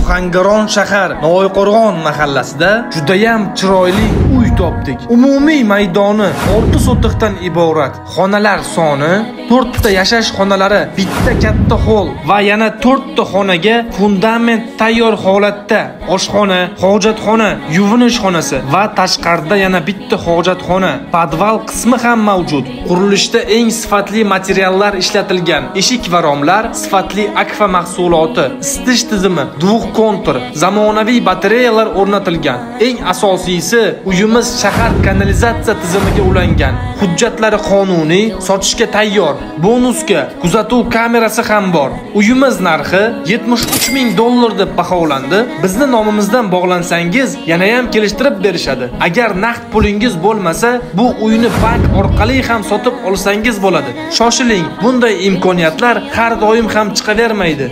Ohangaron shahar Novoyqo'rg'on mahallasida judayam chiroyli uy topdik. Umumiy maydoni 6 sotixdan iborat. Xonalar soni 4 ta yashash xonalari, bitta katta hol va yana 4 ta xonaga fundament tayyor holatda. Oshxona, hojatxona, yuvinish xonasi va tashqarida yana bitta hojatxona, podval qismi ham mavjud. Qurilishda eng sifatli materiallar ishlatilgan. Eshik va romlar sifatli akfa mahsuloti, isitish tizimi, duv kontur, zamonaviy batareyalar o'rnatilgan. Eng asosiysi, uyimiz shahar kanalizatsiya tizimiga ulangan. Hujjatlari qonuniy, sotishga tayyor. Bonusga kuzatuv kamerasi ham bor. Uyimiz narxi $73,000 deb baholandi. Bizni nomimizdan bog'lansangiz, yana ham kelishtirib berishadi. Agar naqd pulingiz bo'lmasa, bu uyni bank orqali ham sotib olsangiz bo'ladi. Shoshiling, bunday imkoniyatlar har doim ham chiqavermaydi.